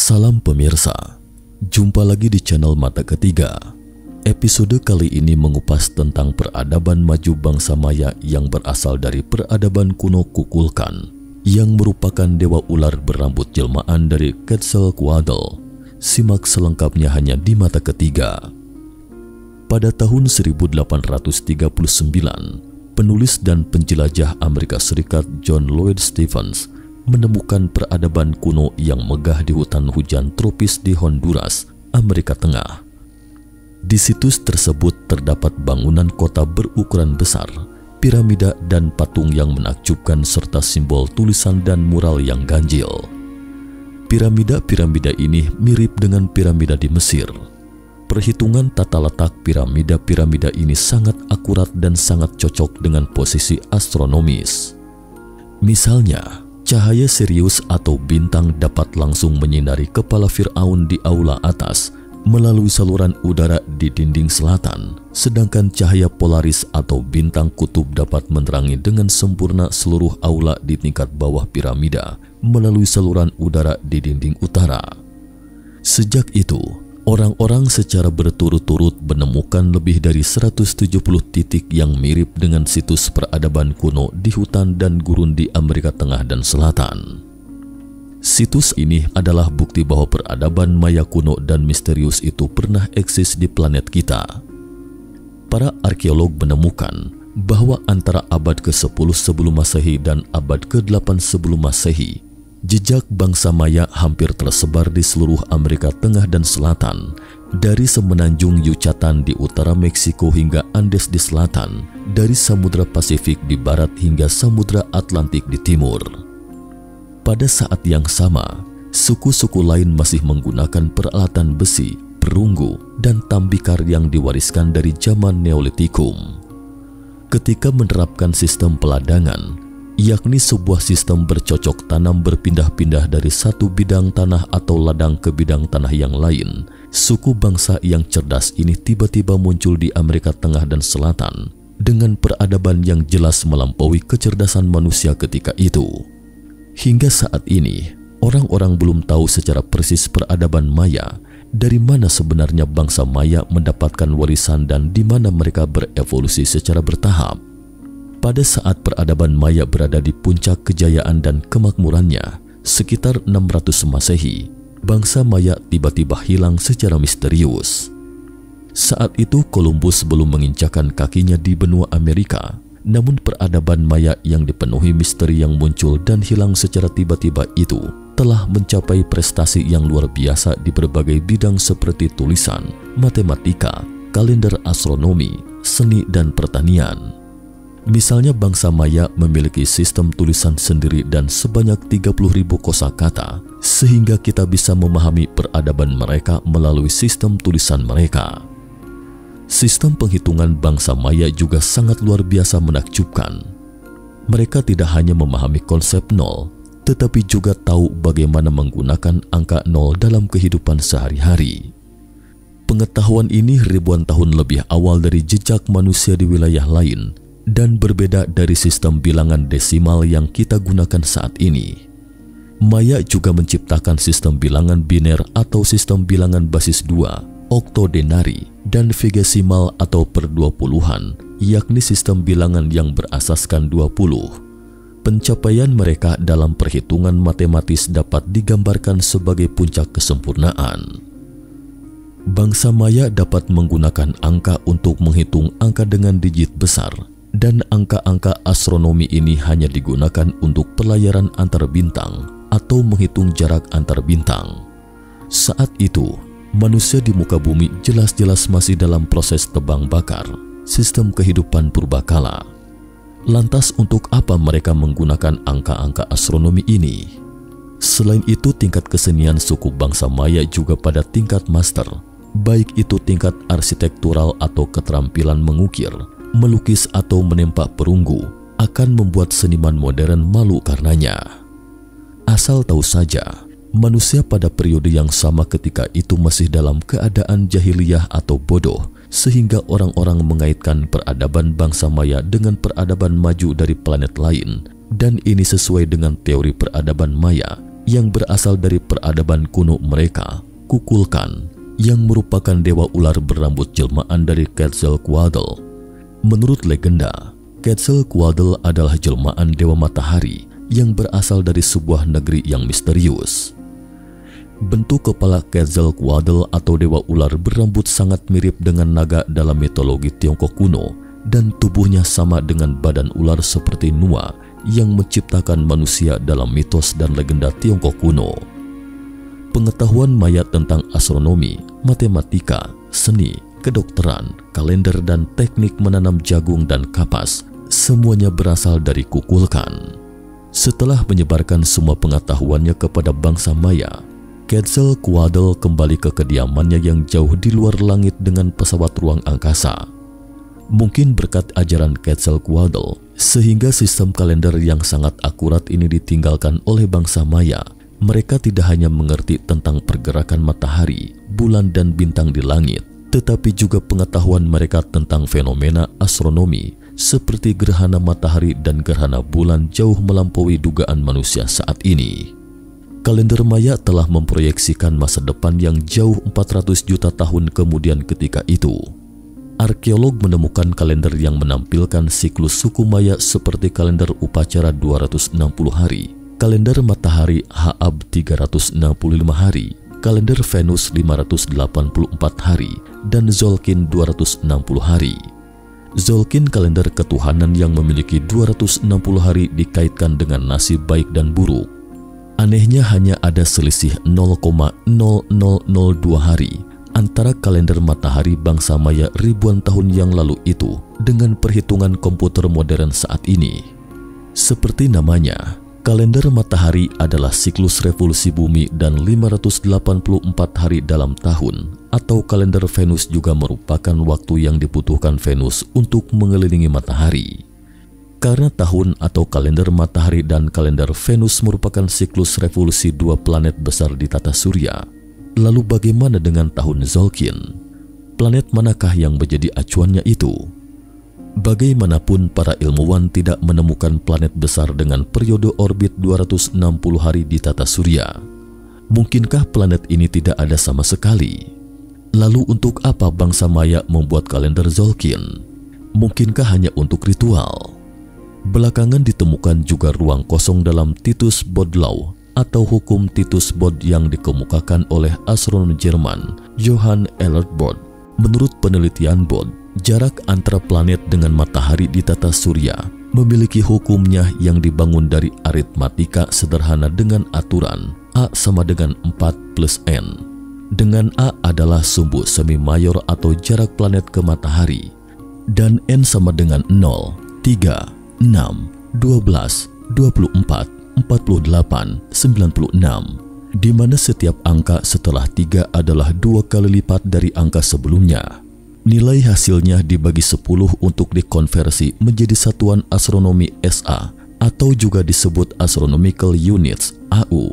Salam pemirsa, jumpa lagi di channel Mata Ketiga. Episode kali ini mengupas tentang peradaban maju bangsa Maya yang berasal dari peradaban kuno Kukulkan, yang merupakan dewa ular berambut jelmaan dari Quetzalcoatl. Simak selengkapnya hanya di Mata Ketiga. Pada tahun 1839, penulis dan penjelajah Amerika Serikat John Lloyd Stephens menemukan peradaban kuno yang megah di hutan hujan tropis di Honduras, Amerika Tengah. Di situs tersebut terdapat bangunan kota berukuran besar, piramida dan patung yang menakjubkan serta simbol tulisan dan mural yang ganjil. Piramida-piramida ini mirip dengan piramida di Mesir. Perhitungan tata letak piramida-piramida ini sangat akurat dan sangat cocok dengan posisi astronomis. Misalnya, cahaya Sirius atau bintang dapat langsung menyinari kepala Fir'aun di aula atas melalui saluran udara di dinding selatan, sedangkan cahaya Polaris atau bintang kutub dapat menerangi dengan sempurna seluruh aula di tingkat bawah piramida melalui saluran udara di dinding utara. Sejak itu, orang-orang secara berturut-turut menemukan lebih dari 170 titik yang mirip dengan situs peradaban kuno di hutan dan gurun di Amerika Tengah dan Selatan. Situs ini adalah bukti bahwa peradaban Maya kuno dan misterius itu pernah eksis di planet kita. Para arkeolog menemukan bahwa antara abad ke-10 sebelum Masehi dan abad ke-8 sebelum Masehi, jejak bangsa Maya hampir tersebar di seluruh Amerika Tengah dan Selatan, dari semenanjung Yucatan di utara Meksiko hingga Andes di selatan, dari Samudra Pasifik di barat hingga Samudra Atlantik di timur. Pada saat yang sama, suku-suku lain masih menggunakan peralatan besi, perunggu, dan tambikar yang diwariskan dari zaman Neolitikum. Ketika menerapkan sistem peladangan, yakni sebuah sistem bercocok tanam berpindah-pindah dari satu bidang tanah atau ladang ke bidang tanah yang lain, suku bangsa yang cerdas ini tiba-tiba muncul di Amerika Tengah dan Selatan dengan peradaban yang jelas melampaui kecerdasan manusia ketika itu. Hingga saat ini, orang-orang belum tahu secara persis peradaban Maya, dari mana sebenarnya bangsa Maya mendapatkan warisan dan di mana mereka berevolusi secara bertahap. Pada saat peradaban Maya berada di puncak kejayaan dan kemakmurannya, sekitar 600 Masehi, bangsa Maya tiba-tiba hilang secara misterius. Saat itu Columbus belum menginjakan kakinya di benua Amerika, namun peradaban Maya yang dipenuhi misteri yang muncul dan hilang secara tiba-tiba itu telah mencapai prestasi yang luar biasa di berbagai bidang seperti tulisan, matematika, kalender astronomi, seni, dan pertanian. Misalnya bangsa Maya memiliki sistem tulisan sendiri dan sebanyak 30.000 kosakata, sehingga kita bisa memahami peradaban mereka melalui sistem tulisan mereka. Sistem penghitungan bangsa Maya juga sangat luar biasa menakjubkan. Mereka tidak hanya memahami konsep nol, tetapi juga tahu bagaimana menggunakan angka nol dalam kehidupan sehari-hari. Pengetahuan ini ribuan tahun lebih awal dari jejak manusia di wilayah lain, dan berbeda dari sistem bilangan desimal yang kita gunakan saat ini. Maya juga menciptakan sistem bilangan biner atau sistem bilangan basis 2, oktodenari, dan vigesimal atau per 20-an, yakni sistem bilangan yang berasaskan 20. Pencapaian mereka dalam perhitungan matematis dapat digambarkan sebagai puncak kesempurnaan. Bangsa Maya dapat menggunakan angka untuk menghitung angka dengan digit besar, dan angka-angka astronomi ini hanya digunakan untuk pelayaran antar bintang atau menghitung jarak antar bintang. Saat itu, manusia di muka bumi jelas-jelas masih dalam proses tebang bakar, sistem kehidupan purbakala. Lantas untuk apa mereka menggunakan angka-angka astronomi ini? Selain itu, tingkat kesenian suku bangsa Maya juga pada tingkat master, baik itu tingkat arsitektural atau keterampilan mengukir, melukis atau menempa perunggu, akan membuat seniman modern malu karenanya. Asal tahu saja, manusia pada periode yang sama ketika itu masih dalam keadaan jahiliyah atau bodoh, sehingga orang-orang mengaitkan peradaban bangsa Maya dengan peradaban maju dari planet lain, dan ini sesuai dengan teori peradaban Maya yang berasal dari peradaban kuno mereka, Kukulkan, yang merupakan dewa ular berambut jelmaan dari Quetzalcoatl. Menurut legenda, Quetzalcoatl adalah jelmaan dewa matahari yang berasal dari sebuah negeri yang misterius. Bentuk kepala Quetzalcoatl atau dewa ular berambut sangat mirip dengan naga dalam mitologi Tiongkok kuno, dan tubuhnya sama dengan badan ular seperti Nua yang menciptakan manusia dalam mitos dan legenda Tiongkok kuno. Pengetahuan Maya tentang astronomi, matematika, seni, kedokteran, kalender, dan teknik menanam jagung dan kapas semuanya berasal dari Kukulkan. Setelah menyebarkan semua pengetahuannya kepada bangsa Maya, Quetzalcoatl kembali ke kediamannya yang jauh di luar langit dengan pesawat ruang angkasa. Mungkin berkat ajaran Quetzalcoatl, sehingga sistem kalender yang sangat akurat ini ditinggalkan oleh bangsa Maya. Mereka tidak hanya mengerti tentang pergerakan matahari, bulan, dan bintang di langit, tetapi juga pengetahuan mereka tentang fenomena astronomi seperti gerhana matahari dan gerhana bulan jauh melampaui dugaan manusia saat ini. Kalender Maya telah memproyeksikan masa depan yang jauh 400 juta tahun kemudian. Ketika itu, arkeolog menemukan kalender yang menampilkan siklus suku Maya seperti kalender upacara 260 hari, kalender matahari Haab 365 hari, kalender Venus 584 hari, dan Zolkin 260 hari. Zolkin kalender ketuhanan yang memiliki 260 hari dikaitkan dengan nasib baik dan buruk. Anehnya hanya ada selisih 0,0002 hari antara kalender matahari bangsa Maya ribuan tahun yang lalu itu dengan perhitungan komputer modern saat ini. Seperti namanya, kalender matahari adalah siklus revolusi bumi dan 584 hari dalam tahun, atau kalender Venus juga merupakan waktu yang dibutuhkan Venus untuk mengelilingi matahari. Karena tahun atau kalender matahari dan kalender Venus merupakan siklus revolusi dua planet besar di tata surya, lalu bagaimana dengan tahun Zolkin? Planet manakah yang menjadi acuannya itu? Bagaimanapun para ilmuwan tidak menemukan planet besar dengan periode orbit 260 hari di tata surya. Mungkinkah planet ini tidak ada sama sekali? Lalu untuk apa bangsa Maya membuat kalender Zolkin? Mungkinkah hanya untuk ritual? Belakangan ditemukan juga ruang kosong dalam Titus Bode Law atau hukum Titus Bode yang dikemukakan oleh astronom Jerman Johann Elert Bode. Menurut penelitian Bode, jarak antara planet dengan matahari di tata surya memiliki hukumnya yang dibangun dari aritmatika sederhana dengan aturan A sama dengan 4 plus N. Dengan A adalah sumbu semi mayor atau jarak planet ke matahari, dan N sama dengan 0, 3, 6, 12, 24, 48, 96, di mana setiap angka setelah 3 adalah 2 kali lipat dari angka sebelumnya. Nilai hasilnya dibagi 10 untuk dikonversi menjadi satuan astronomi SA atau juga disebut Astronomical Units AU.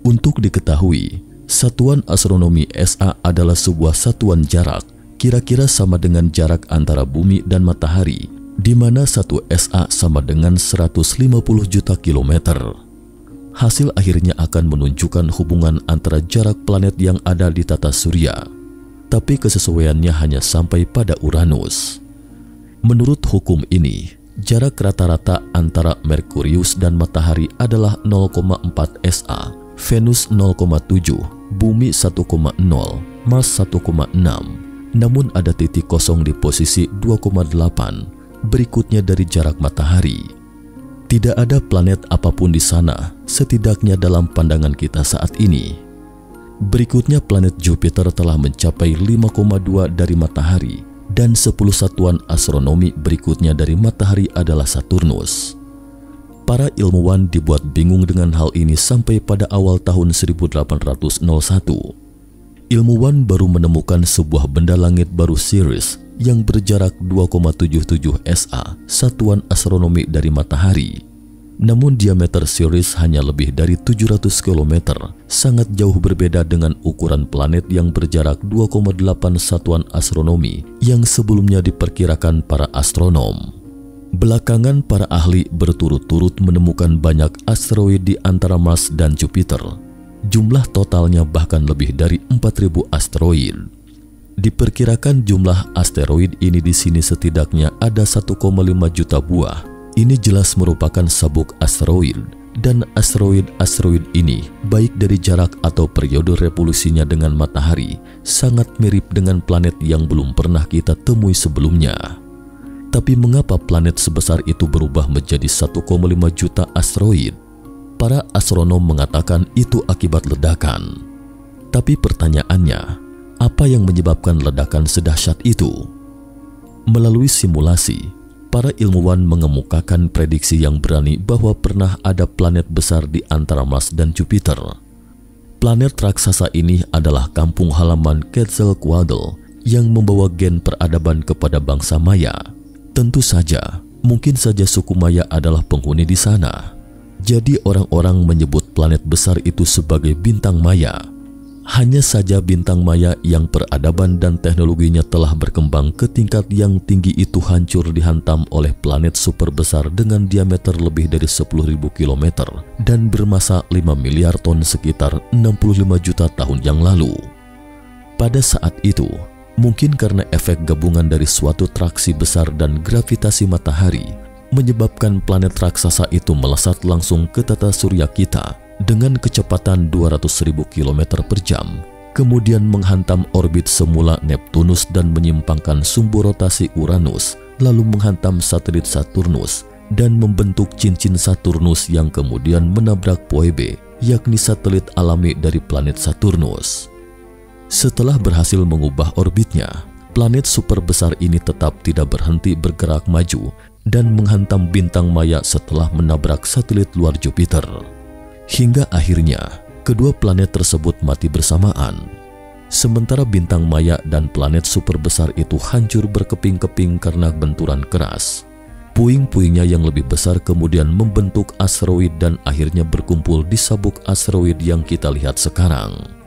Untuk diketahui, satuan astronomi SA adalah sebuah satuan jarak, kira-kira sama dengan jarak antara bumi dan matahari, di mana 1 SA sama dengan 150 juta kilometer. Hasil akhirnya akan menunjukkan hubungan antara jarak planet yang ada di tata surya, tapi kesesuaiannya hanya sampai pada Uranus. Menurut hukum ini, jarak rata-rata antara Merkurius dan matahari adalah 0,4 SA, Venus 0,7, Bumi 1,0, Mars 1,6. Namun ada titik kosong di posisi 2,8. Berikutnya dari jarak matahari. Tidak ada planet apapun di sana, setidaknya dalam pandangan kita saat ini. Berikutnya planet Jupiter telah mencapai 5,2 dari matahari, dan 10 satuan astronomi berikutnya dari matahari adalah Saturnus. Para ilmuwan dibuat bingung dengan hal ini sampai pada awal tahun 1801. Ilmuwan baru menemukan sebuah benda langit baru Sirius yang berjarak 2,77 SA, satuan astronomi dari matahari. Namun diameter Sirius hanya lebih dari 700 km, sangat jauh berbeda dengan ukuran planet yang berjarak 2,8 satuan astronomi yang sebelumnya diperkirakan para astronom. Belakangan para ahli berturut-turut menemukan banyak asteroid di antara Mars dan Jupiter. Jumlah totalnya bahkan lebih dari 4.000 asteroid. Diperkirakan jumlah asteroid ini di sini setidaknya ada 1,5 juta buah. Ini jelas merupakan sabuk asteroid, dan asteroid-asteroid ini baik dari jarak atau periode revolusinya dengan matahari sangat mirip dengan planet yang belum pernah kita temui sebelumnya. Tapi mengapa planet sebesar itu berubah menjadi 1,5 juta asteroid? Para astronom mengatakan itu akibat ledakan. Tapi pertanyaannya, apa yang menyebabkan ledakan sedahsyat itu? Melalui simulasi, para ilmuwan mengemukakan prediksi yang berani bahwa pernah ada planet besar di antara Mars dan Jupiter. Planet raksasa ini adalah kampung halaman Quetzalcoatl yang membawa gen peradaban kepada bangsa Maya. Tentu saja, mungkin saja suku Maya adalah penghuni di sana. Jadi orang-orang menyebut planet besar itu sebagai bintang Maya. Hanya saja bintang Maya yang peradaban dan teknologinya telah berkembang ke tingkat yang tinggi itu hancur dihantam oleh planet super besar dengan diameter lebih dari 10.000 km dan bermassa 5 miliar ton sekitar 65 juta tahun yang lalu. Pada saat itu, mungkin karena efek gabungan dari suatu traksi besar dan gravitasi matahari menyebabkan planet raksasa itu melesat langsung ke tata surya kita dengan kecepatan 200.000 km per jam, kemudian menghantam orbit semula Neptunus dan menyimpangkan sumbu rotasi Uranus, lalu menghantam satelit Saturnus dan membentuk cincin Saturnus yang kemudian menabrak Phoebe, yakni satelit alami dari planet Saturnus. Setelah berhasil mengubah orbitnya, planet super besar ini tetap tidak berhenti bergerak maju dan menghantam bintang Maya setelah menabrak satelit luar Jupiter. Hingga akhirnya, kedua planet tersebut mati bersamaan. Sementara bintang Maya dan planet super besar itu hancur berkeping-keping karena benturan keras. Puing-puingnya yang lebih besar kemudian membentuk asteroid dan akhirnya berkumpul di sabuk asteroid yang kita lihat sekarang.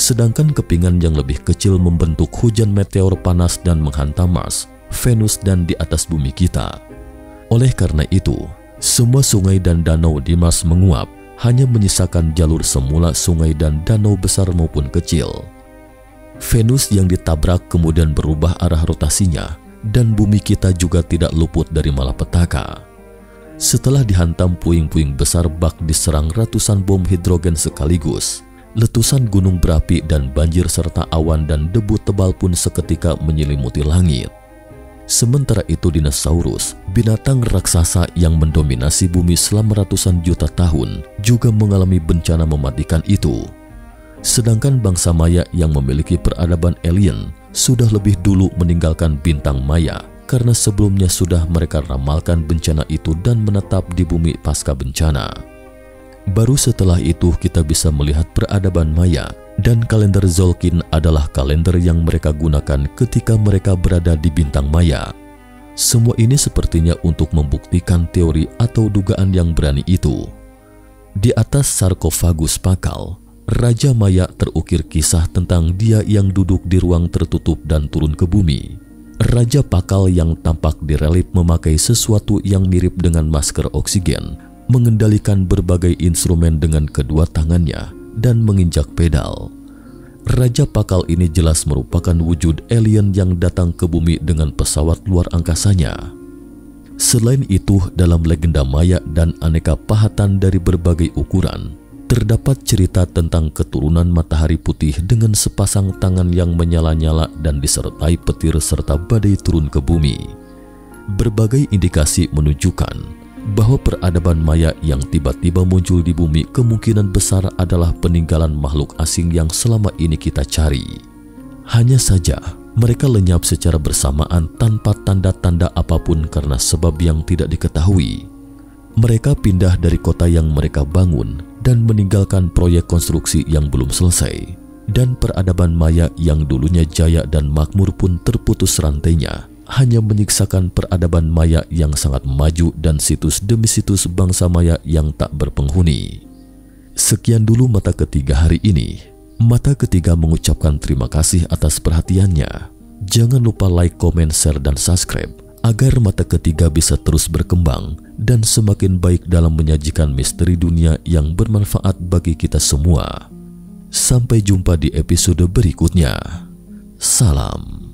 Sedangkan kepingan yang lebih kecil membentuk hujan meteor panas dan menghantam Mars, Venus dan di atas bumi kita. Oleh karena itu, semua sungai dan danau di Mars menguap, hanya menyisakan jalur semula sungai dan danau besar maupun kecil. Venus yang ditabrak kemudian berubah arah rotasinya, dan bumi kita juga tidak luput dari malapetaka. Setelah dihantam puing-puing besar bak diserang ratusan bom hidrogen sekaligus, letusan gunung berapi dan banjir serta awan dan debu tebal pun seketika menyelimuti langit. Sementara itu dinosaurus, binatang raksasa yang mendominasi bumi selama ratusan juta tahun, juga mengalami bencana mematikan itu. Sedangkan bangsa Maya yang memiliki peradaban alien sudah lebih dulu meninggalkan bintang Maya karena sebelumnya sudah mereka ramalkan bencana itu dan menetap di bumi pasca bencana. Baru setelah itu kita bisa melihat peradaban Maya, dan kalender Tzolk'in adalah kalender yang mereka gunakan ketika mereka berada di bintang Maya. Semua ini sepertinya untuk membuktikan teori atau dugaan yang berani itu. Di atas sarkofagus Pakal, Raja Maya terukir kisah tentang dia yang duduk di ruang tertutup dan turun ke bumi. Raja Pakal yang tampak di relief memakai sesuatu yang mirip dengan masker oksigen, mengendalikan berbagai instrumen dengan kedua tangannya dan menginjak pedal. Raja Pakal ini jelas merupakan wujud alien yang datang ke bumi dengan pesawat luar angkasanya. Selain itu, dalam legenda Maya dan aneka pahatan dari berbagai ukuran, terdapat cerita tentang keturunan matahari putih dengan sepasang tangan yang menyala-nyala dan disertai petir serta badai turun ke bumi. Berbagai indikasi menunjukkan bahwa peradaban Maya yang tiba-tiba muncul di bumi kemungkinan besar adalah peninggalan makhluk asing yang selama ini kita cari. Hanya saja, mereka lenyap secara bersamaan tanpa tanda-tanda apapun karena sebab yang tidak diketahui. Mereka pindah dari kota yang mereka bangun dan meninggalkan proyek konstruksi yang belum selesai. Dan peradaban Maya yang dulunya jaya dan makmur pun terputus rantainya, hanya menyiksakan peradaban Maya yang sangat maju dan situs demi situs bangsa Maya yang tak berpenghuni. Sekian dulu mata ketiga hari ini. Mata ketiga mengucapkan terima kasih atas perhatiannya. Jangan lupa like, comment, share, dan subscribe agar mata ketiga bisa terus berkembang dan semakin baik dalam menyajikan misteri dunia yang bermanfaat bagi kita semua. Sampai jumpa di episode berikutnya. Salam.